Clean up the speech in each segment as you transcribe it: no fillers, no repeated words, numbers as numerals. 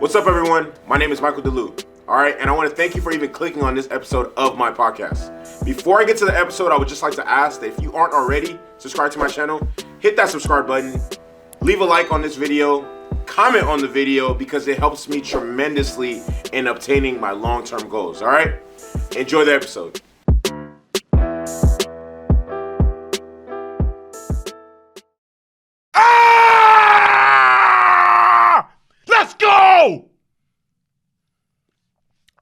What's up, everyone? My name is Michael DeLu. All right, and I want to thank you for even clicking on this episode of my podcast. Before I get to the episode, I would just like to ask that if you aren't already subscribed to my channel, hit that subscribe button, leave a like on this video, comment on the video because it helps me tremendously in obtaining my long-term goals. All right, enjoy the episode. Let's go!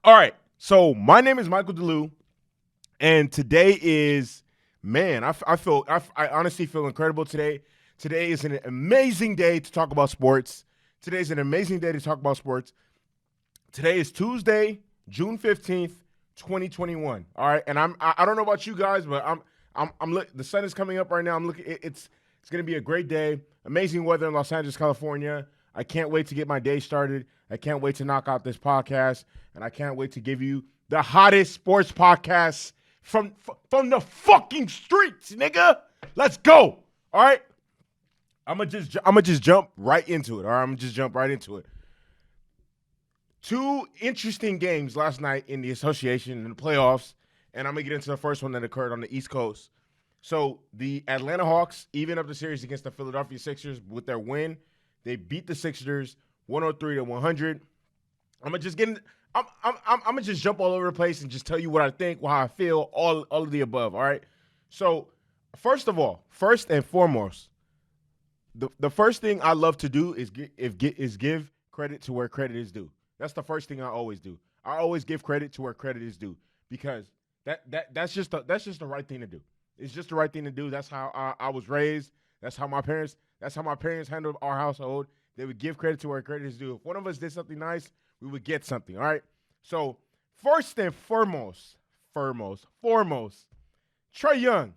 All right, so my name is Michael DeLu, and today is, man, I honestly feel incredible today. Today is an amazing day to talk about sports. Today is an amazing day to talk about sports. Today is Tuesday, June 15th, 2021. All right, and I don't know about you guys, but the sun is coming up right now. I'm looking. It's going to be a great day. Amazing weather in Los Angeles, California. I can't wait to get my day started. I can't wait to knock out this podcast, and I can't wait to give you the hottest sports podcast from the fucking streets, nigga. Let's go. All right. I'm gonna just jump right into it. All right, I'm gonna just jump right into it. Two interesting games last night in the association and the playoffs, and I'm gonna get into the first one that occurred on the East Coast. So the Atlanta Hawks even up the series against the Philadelphia Sixers with their win. They beat the Sixers 103-100. I'm gonna just jump all over the place and just tell you what I think, how I feel, all of the above. All right. So first and foremost, the first thing I love to do is give credit to where credit is due. That's the first thing I always do. I always give credit to where credit is due because that's just the right thing to do. It's just the right thing to do. That's how I was raised. That's how my parents handled our household. They would give credit to where credit is due. If one of us did something nice, we would get something. All right. So first and foremost, Trae Young,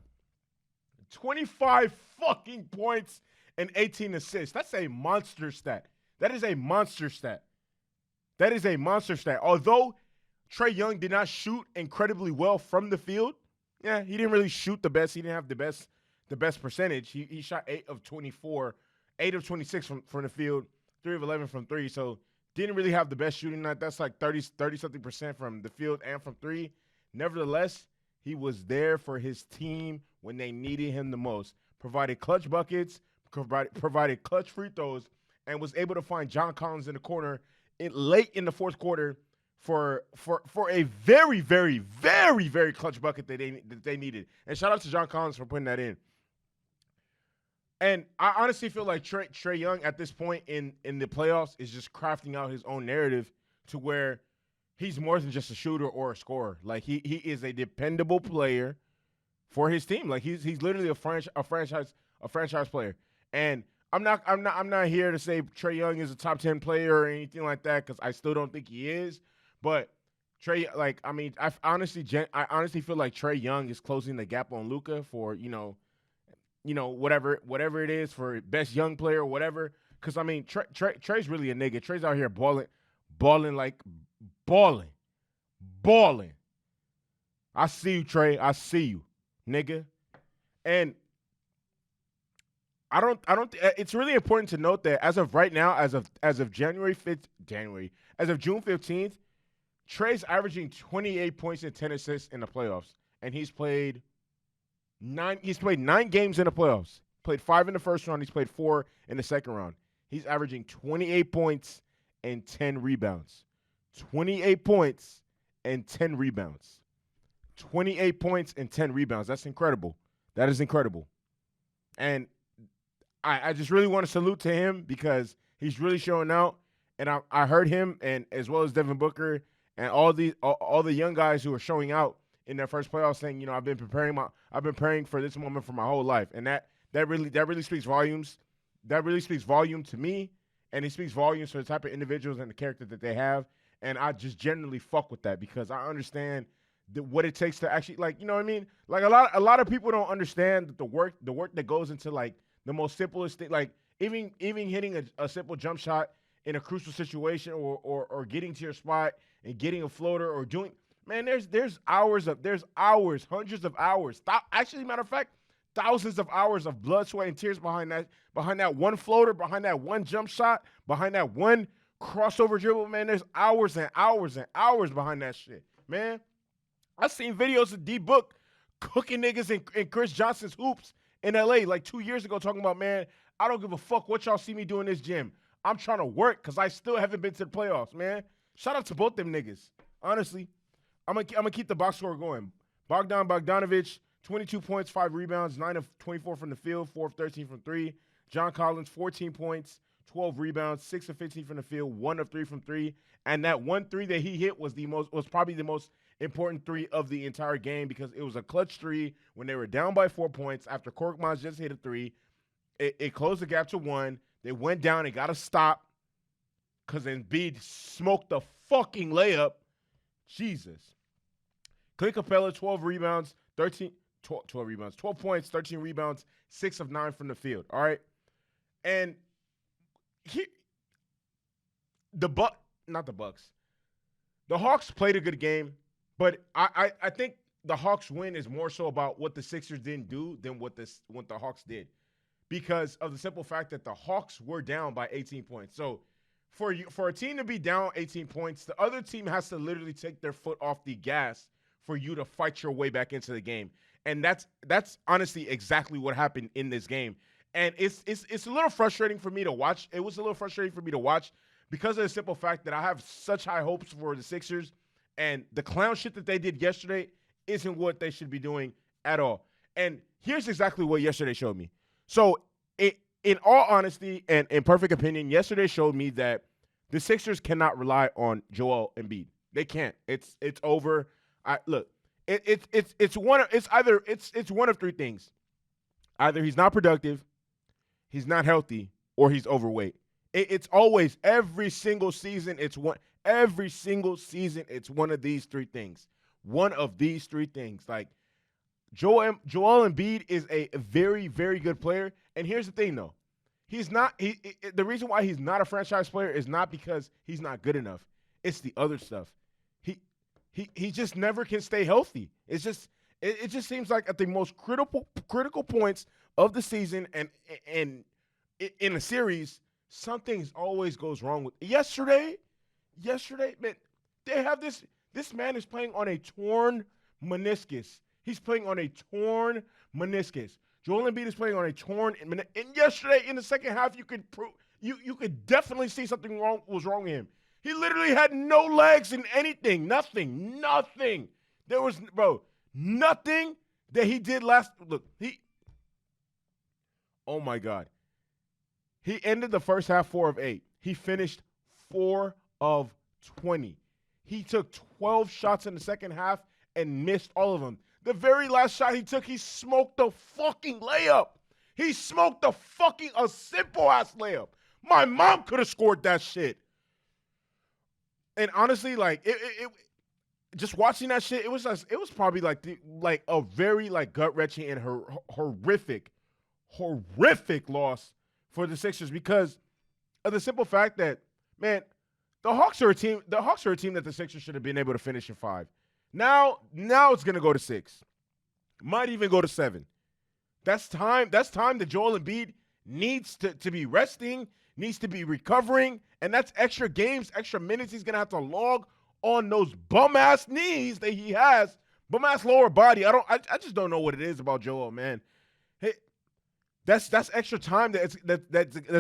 25 fucking points and 18 assists. That's a monster stat. That is a monster stat. Although Trae Young did not shoot incredibly well from the field, yeah, he didn't really shoot the best. He didn't have the best percentage. He shot 8 of 24, 8 of 26 from the field, 3 of 11 from 3. So didn't really have the best shooting night. That's like 30-something% from the field and from 3. Nevertheless, he was there for his team when they needed him the most. Provided clutch buckets, provided clutch free throws, and was able to find John Collins in the corner late in the fourth quarter for a very, very, very, very clutch bucket that they needed. And shout out to John Collins for putting that in. And I honestly feel like Trae Young at this point in the playoffs is just crafting out his own narrative to where he's more than just a shooter or a scorer. Like he is a dependable player for his team. Like he's literally a franchise player. And I'm not here to say Trae Young is a top 10 player or anything like that because I still don't think he is. But I honestly feel like Trae Young is closing the gap on Luka for whatever it is for best young player or whatever. Because, I mean, Trey's really a nigga. Trey's out here balling. I see you, Trey. I see you, nigga. And it's really important to note that as of right now, as of June 15th, Trey's averaging 28 points and 10 assists in the playoffs. And he's played 9 games in the playoffs. Played 5 in the first round. He's played 4 in the second round. He's averaging 28 points and 10 rebounds. 28 points and 10 rebounds. 28 points and 10 rebounds. That's incredible. That is incredible. And I just really want to salute to him because he's really showing out. And I heard him, and as well as Devin Booker and all the young guys who are showing out in their first playoffs, saying, I've been preparing for this moment for my whole life, and that really speaks volumes. That really speaks volume to me, and it speaks volumes for the type of individuals and the character that they have. And I just generally fuck with that because I understand what it takes to actually, like, you know what I mean? Like a lot of people don't understand the work that goes into like the most simplest thing, like even hitting a simple jump shot in a crucial situation or getting to your spot and getting a floater or doing, man, there's hours, hundreds of hours. Actually, matter of fact, thousands of hours of blood, sweat, and tears behind that one floater, behind that one jump shot, behind that one crossover dribble, man. There's hours and hours and hours behind that shit, man. I seen videos of D Book cooking niggas in Chris Johnson's hoops in LA like 2 years ago, talking about, man, I don't give a fuck what y'all see me do in this gym. I'm trying to work because I still haven't been to the playoffs, man. Shout out to both them niggas. Honestly, I'm gonna keep the box score going. Bogdanovich, 22 points, 5 rebounds, 9 of 24 from the field, 4 of 13 from 3. John Collins, 14 points, 12 rebounds, 6 of 15 from the field, 1 of 3 from 3. And that 1 3 that he hit was probably the most important 3 of the entire game, because it was a clutch 3 when they were down by 4 points after Korkmaz just hit a 3. It closed the gap to 1. They went down. They got to stop because Embiid smoked the fucking layup. Jesus. Clint Capella, 12 rebounds, 12 points, 13 rebounds, 6 of 9 from the field. All right. And the Hawks played a good game, but I think the Hawks win is more so about what the Sixers didn't do than what the Hawks did, because of the simple fact that the Hawks were down by 18 points. So for a team to be down 18 points, the other team has to literally take their foot off the gas for you to fight your way back into the game. And that's honestly exactly what happened in this game. And it's a little frustrating for me to watch. It was a little frustrating for me to watch because of the simple fact that I have such high hopes for the Sixers, and the clown shit that they did yesterday isn't what they should be doing at all. And here's exactly what yesterday showed me. So in all honesty and in perfect opinion, yesterday showed me that the Sixers cannot rely on Joel Embiid. They can't. It's over. It's one of 3 things. Either he's not productive, he's not healthy, or he's overweight. It's always every single season. It's one of these 3 things. One of these 3 things. Like Joel Embiid is a very, very good player. And here's the thing, though. The reason why he's not a franchise player is not because he's not good enough. It's the other stuff. He just never can stay healthy. It just seems like at the most critical points of the season and in a series, something always goes wrong with yesterday, man, they have this man is playing on a torn meniscus. He's playing on a torn meniscus. Joel Embiid is playing on a torn meniscus. And yesterday in the second half, you could definitely see something was wrong with him. He literally had no legs in anything. Nothing. There was, nothing that he did oh my God. He ended the first half 4 of 8. He finished 4 of 20. He took 12 shots in the second half and missed all of them. The very last shot he took, he smoked the fucking layup. He smoked a simple-ass layup. My mom could have scored that shit. And honestly, like just watching that shit, it was probably like a very gut-wrenching and horrific loss for the Sixers, because of the simple fact that, man, the Hawks are a team that the Sixers should have been able to finish in 5. Now it's gonna go to 6. Might even go to 7. That's time that Joel Embiid needs to be resting, needs to be recovering, and that's extra games, extra minutes he's gonna have to log on those bum-ass knees that he has, bum-ass lower body. I just don't know what it is about Joel, man. Hey, that's extra time that's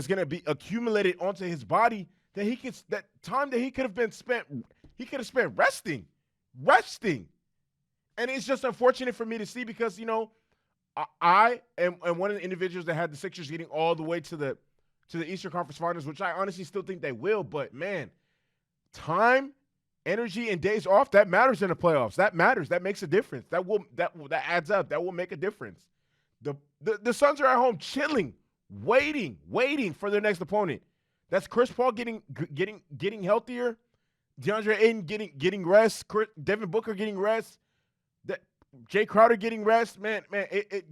gonna be accumulated onto his body that time that he could have spent resting. And it's just unfortunate for me to see, because, I am one of the individuals that had the Sixers getting all the way to the Eastern Conference Finals, which I honestly still think they will. But, man, time, energy, and days off, that matters in the playoffs. That matters. That makes a difference. That adds up. That will make a difference. The Suns are at home chilling, waiting for their next opponent. That's Chris Paul getting healthier, DeAndre Ayton getting rest, Devin Booker getting rest, Jay Crowder getting rest. Man,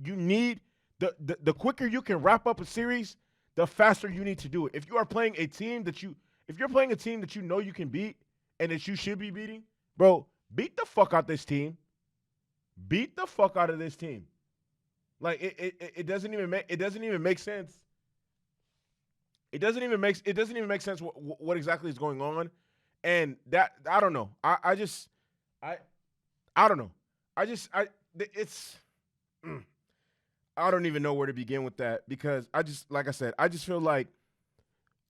you need the quicker you can wrap up a series, the faster you need to do it. If you're playing a team that you know you can beat and that you should be beating, bro, beat the fuck out this team. Beat the fuck out of this team. Like it doesn't even make sense. It doesn't even make sense what exactly is going on, and that I don't know. I I don't know. It's mm, I don't even know where to begin with that because like I said, I just feel like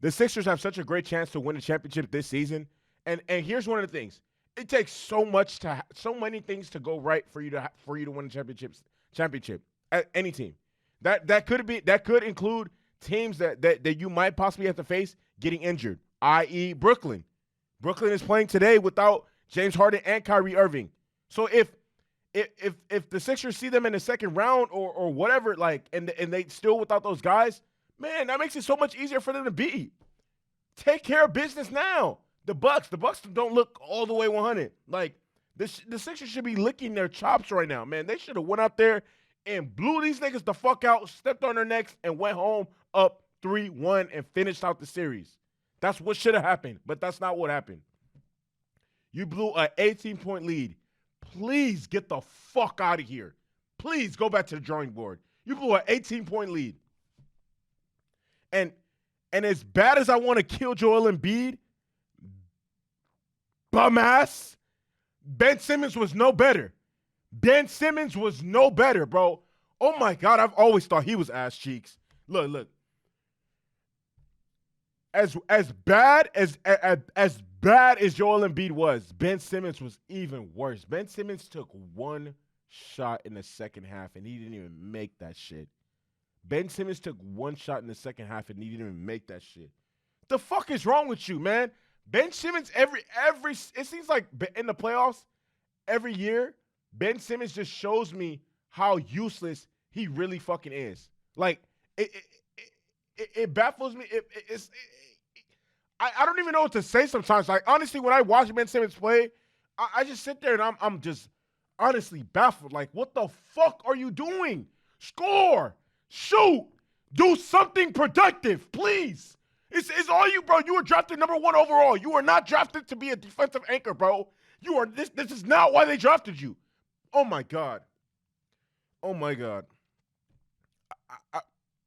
the Sixers have such a great chance to win a championship this season, and here's one of the things: it takes so many things to go right for you to win a championship at any team. That could include teams that you might possibly have to face getting injured, i.e., Brooklyn. Brooklyn is playing today without James Harden and Kyrie Irving. So if the Sixers see them in the second round or whatever, like, and they still without those guys, man, that makes it so much easier for them to beat. Take care of business now. The Bucks don't look all the way 100. Like, the Sixers should be licking their chops right now, man. They should have went out there and blew these niggas the fuck out, stepped on their necks, and went home up 3-1 and finished out the series. That's what should have happened, but that's not what happened. You blew an 18-point lead. Please get the fuck out of here. Please go back to the drawing board. You blew an 18-point lead. And as bad as I want to kill Joel Embiid, bum ass, Ben Simmons was no better. Ben Simmons was no better, bro. Oh my God, I've always thought he was ass cheeks. Look. As bad as Joel Embiid was, Ben Simmons was even worse. Ben Simmons took one shot in the second half and he didn't even make that shit. Ben Simmons took one shot in the second half and he didn't even make that shit. The fuck is wrong with you, man? Ben Simmons every it seems like in the playoffs every year, Ben Simmons just shows me how useless he really fucking is. Like it baffles me. I don't even know what to say sometimes. Like, honestly, when I watch Ben Simmons play, I just sit there and I'm just honestly baffled. Like, what the fuck are you doing? Score, shoot, do something productive, please. It's all you, bro. You were drafted number 1 overall. You were not drafted to be a defensive anchor, bro. You are this is not why they drafted you. Oh my God. Oh my God.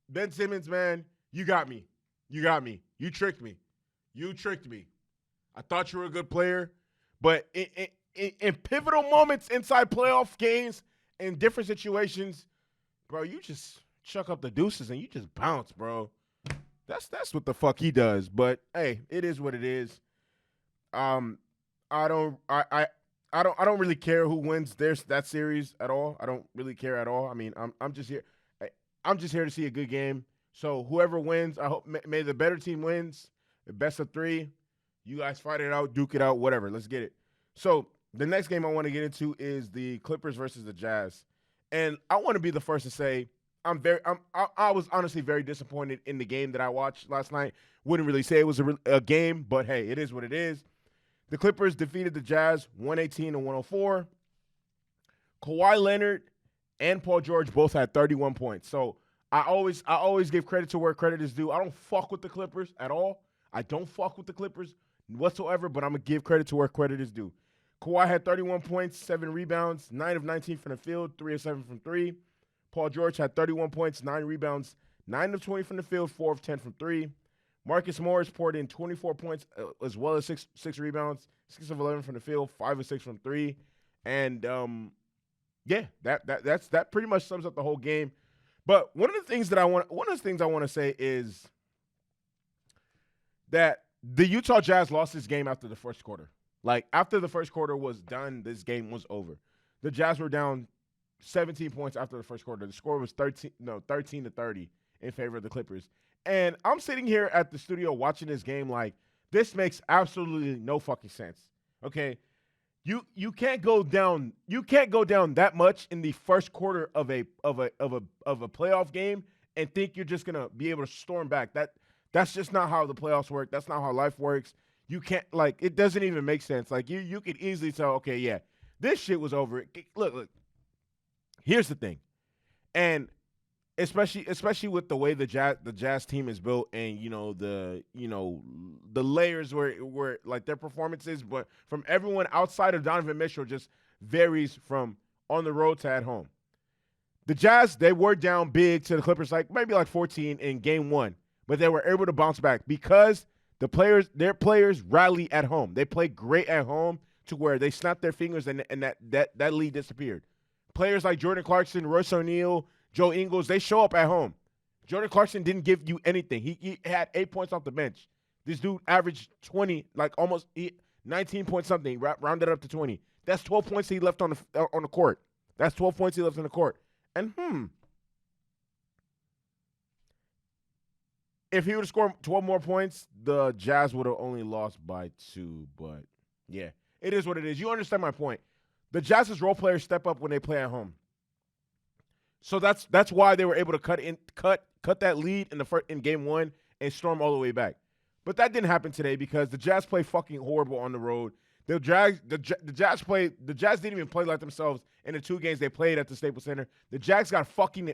Ben Simmons, man, you got me. You got me. You tricked me. You tricked me. I thought you were a good player, but in pivotal moments inside playoff games, in different situations, bro, you just chuck up the deuces and you just bounce, bro. That's what the fuck he does. But hey, it is what it is. I don't really care who wins that series at all. I don't really care at all. I mean, I'm just here. I'm just here to see a good game. So whoever wins, I hope may the better team wins. The best of 3. You guys fight it out, duke it out, whatever. Let's get it. So the next game I want to get into is the Clippers versus the Jazz. And I want to be the first to say I was honestly very disappointed in the game that I watched last night. Wouldn't really say it was a game, but hey, it is what it is. The Clippers defeated the Jazz 118-104. Kawhi Leonard and Paul George both had 31 points. So I always give credit to where credit is due. I don't fuck with the Clippers at all. I don't fuck with the Clippers whatsoever, but I'm going to give credit to where credit is due. Kawhi had 31 points, 7 rebounds, 9 of 19 from the field, 3 of 7 from 3. Paul George had 31 points, 9 rebounds, 9 of 20 from the field, 4 of 10 from 3. Marcus Morris poured in 24 points as well as 6 rebounds, 6 of 11 from the field, 5 of 6 from 3. And yeah, that pretty much sums up the whole game. But one of the things I want to say is that the Utah Jazz lost this game after the first quarter. Like, after the first quarter was done, this game was over. The Jazz were down 17 points after the first quarter. The score was 13-30 in favor of the Clippers. And I'm sitting here at the studio watching this game like, this makes absolutely no fucking sense. Okay? You can't go down that much in the first quarter of a playoff game and think you're just gonna be able to storm back. That's just not how the playoffs work. That's not how life works. You can't, like, it doesn't even make sense. Like, you could easily tell, okay, yeah, this shit was over. Look. Here's the thing, and especially with the way the Jazz team is built, and the layers where like their performances, but from everyone outside of Donovan Mitchell just varies from on the road to at home. The Jazz, they were down big to the Clippers, like maybe like 14 in game 1. but they were able to bounce back because their players rally at home. They play great at home to where they snapped their fingers and that lead disappeared. Players like Jordan Clarkson, Royce O'Neal, Joe Ingles, they show up at home. Jordan Clarkson didn't give you anything. He had 8 points off the bench. This dude averaged 20, like almost 19 point something, rounded up to 20. That's 12 points he left on the court. That's 12 points he left on the court. And if he would have scored 12 more points, the Jazz would have only lost by 2. But yeah, it is what it is. You understand my point. The Jazz's role players step up when they play at home. So that's why they were able to cut that lead in game 1 and storm all the way back. But that didn't happen today because the Jazz play fucking horrible on the road. The Jazz didn't even play like themselves in the 2 games they played at the Staples Center. The Jazz got fucking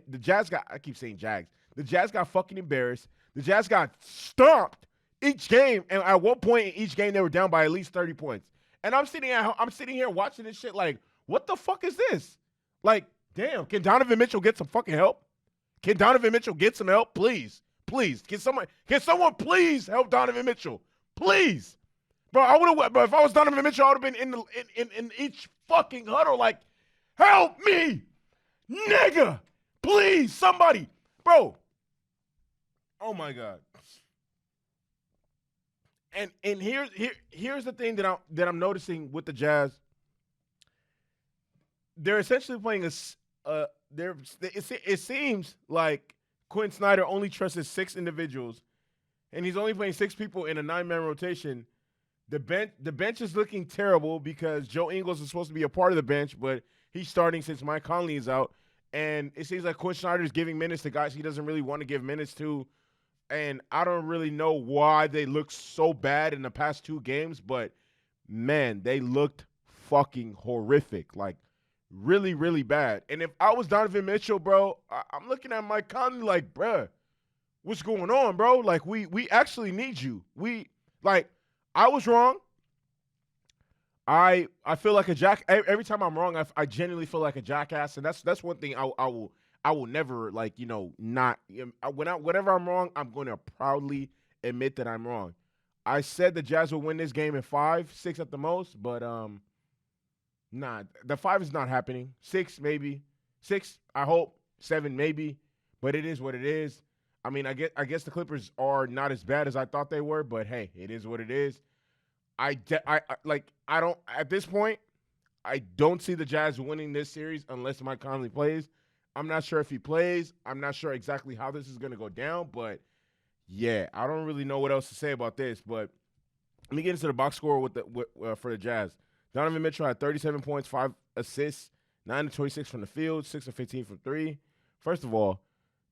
embarrassed. The Jazz got stomped each game, and at one point in each game they were down by at least 30 points. And I'm sitting here watching this shit like, what the fuck is this? Like, damn, can Donovan Mitchell get some fucking help? Can Donovan Mitchell get some help? Please. Can someone please help Donovan Mitchell? Please. Bro, but if I was Donovan Mitchell, I would have been in each fucking huddle like, help me, nigga. Please, somebody. Bro. Oh my God. And here's the thing that I'm noticing with the Jazz. They're essentially playing it seems like Quinn Snyder only trusts 6 individuals, and he's only playing 6 people in a 9-man rotation. The bench is looking terrible because Joe Ingles is supposed to be a part of the bench, but he's starting since Mike Conley is out. And it seems like Quinn Snyder is giving minutes to guys he doesn't really want to give minutes to. And I don't really know why they look so bad in the past 2 games, but, man, they looked fucking horrific. Like, really, really bad. And if I was Donovan Mitchell, bro, I'm looking at Mike Conley like, bruh, what's going on, bro? Like, we actually need you. I was wrong. I feel like a jack. Every time I'm wrong, I genuinely feel like a jackass, and that's one thing I will never, like, not. Whenever I'm wrong, I'm going to proudly admit that I'm wrong. I said the Jazz will win this game in 5, 6 at the most, but nah, the 5 is not happening. 6 maybe, 6 I hope, 7 maybe, but it is what it is. I mean, I guess the Clippers are not as bad as I thought they were, but hey, it is what it is. At this point, I don't see the Jazz winning this series unless Mike Conley plays. I'm not sure if he plays. I'm not sure exactly how this is going to go down, but yeah, I don't really know what else to say about this. But let me get into the box score for the Jazz. Donovan Mitchell had 37 points, 5 assists, 9 of 26 from the field, 6 of 15 from 3. First of all,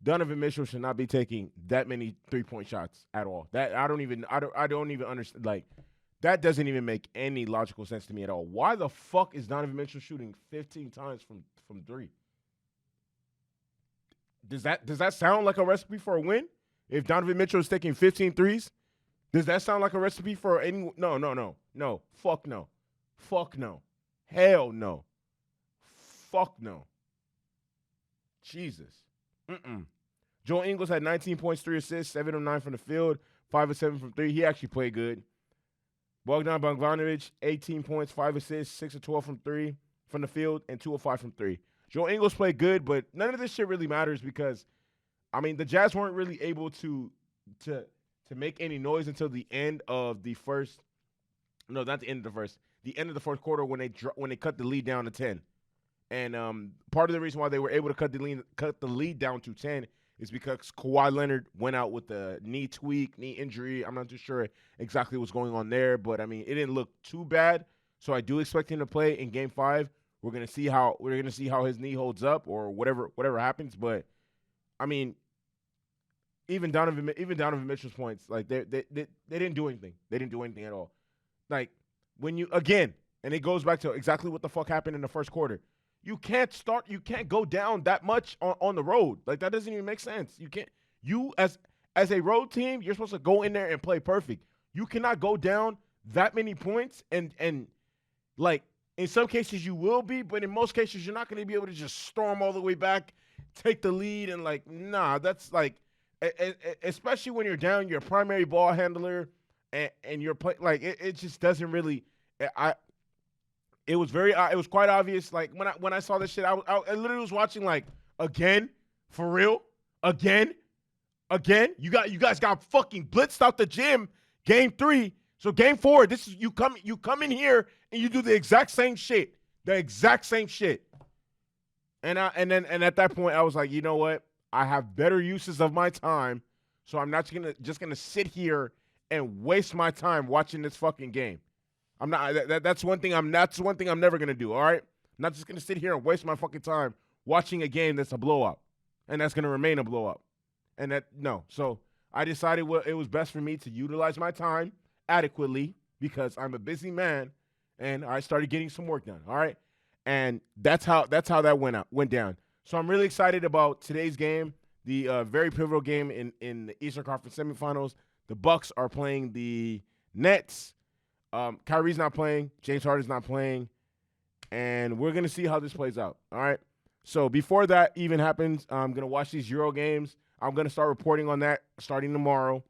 Donovan Mitchell should not be taking that many 3-point shots at all. That I don't even understand. Like, that doesn't even make any logical sense to me at all. Why the fuck is Donovan Mitchell shooting 15 times from 3? Does that sound like a recipe for a win? If Donovan Mitchell is taking 15 threes, does that sound like a recipe for any? No. Fuck no. Fuck no. Hell no. Fuck no. Jesus. Joel Ingles had 19 points, 3 assists, 7 of 9 from the field, 5 of 7 from 3. He actually played good. Bogdan Bogdanović, 18 points, 5 assists, 6 of 12 from the field, and 2 of 5 from 3. Joel Ingles played good, but none of this shit really matters because, I mean, the Jazz weren't really able to make any noise until the end of the first. No, not the end of the first. The end of the fourth quarter when they cut the lead down to 10. And part of the reason why they were able to cut the lead down to 10 is because Kawhi Leonard went out with a knee injury. I'm not too sure exactly what's going on there, but I mean, it didn't look too bad. So I do expect him to play in Game 5. We're gonna see how his knee holds up or whatever happens. But I mean, even Donovan Mitchell's points, like they didn't do anything. They didn't do anything at all. Like when you again, and it goes back to exactly what the fuck happened in the first quarter. You can't go down that much on the road. Like, that doesn't even make sense. You as a road team, you're supposed to go in there and play perfect. You cannot go down that many points and like, in some cases you will be, but in most cases you're not going to be able to just storm all the way back, take the lead, and like, nah, that's like, especially when you're down, you're a primary ball handler, and you're play like it just doesn't really. I It was it was quite obvious. Like when I saw this shit, I literally was watching like again, for real, again. You guys got fucking blitzed out the gym. Game 3. So game 4, this is you come in here and you do the exact same shit. The exact same shit. And at that point I was like, you know what? I have better uses of my time. So I'm not just gonna sit here and waste my time watching this fucking game. I'm not that's one thing I'm never gonna do, all right? I'm not just gonna sit here and waste my fucking time watching a game that's a blowout. And that's gonna remain a blowout. And so I decided it was best for me to utilize my time adequately because I'm a busy man, and I started getting some work done. All right, and that's how that went down. So I'm really excited about today's game, the very pivotal game in the Eastern Conference semifinals. The Bucks are playing the Nets. Kyrie's not playing. James Harden's not playing, and we're gonna see how this plays out. All right. So before that even happens, I'm gonna watch these Euro games. I'm going to start reporting on that starting tomorrow.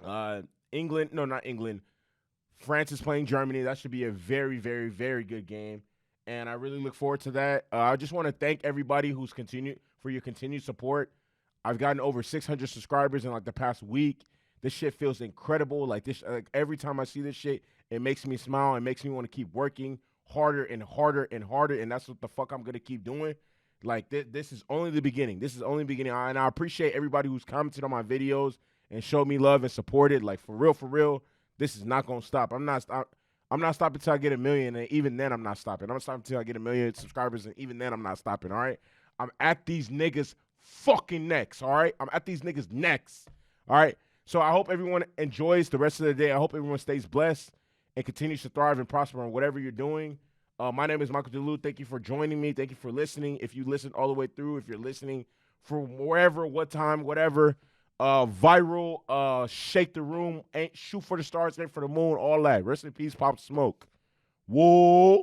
Not England. France is playing Germany. That should be a very, very, very good game. And I really look forward to that. I just want to thank everybody for your continued support. I've gotten over 600 subscribers in like the past week. This shit feels incredible. Like every time I see this shit, it makes me smile. It makes me want to keep working harder and harder and harder. And that's what the fuck I'm going to keep doing. Like, this is only the beginning. This is only the beginning. And I appreciate everybody who's commented on my videos and showed me love and supported. Like, for real, this is not going to stop. I'm not stopping until I get 1 million, and even then I'm not stopping. I'm stopping until I get 1 million subscribers, and even then I'm not stopping, all right? I'm at these niggas fucking necks, all right? I'm at these niggas necks, all right? So I hope everyone enjoys the rest of the day. I hope everyone stays blessed and continues to thrive and prosper on whatever you're doing. My name is Michael DeLu. Thank you for joining me. Thank you for listening. If you listened all the way through, if you're listening from wherever, what time, whatever, viral, shake the room, shoot for the stars, aim for the moon, all that. Rest in peace, Pop Smoke. Whoa.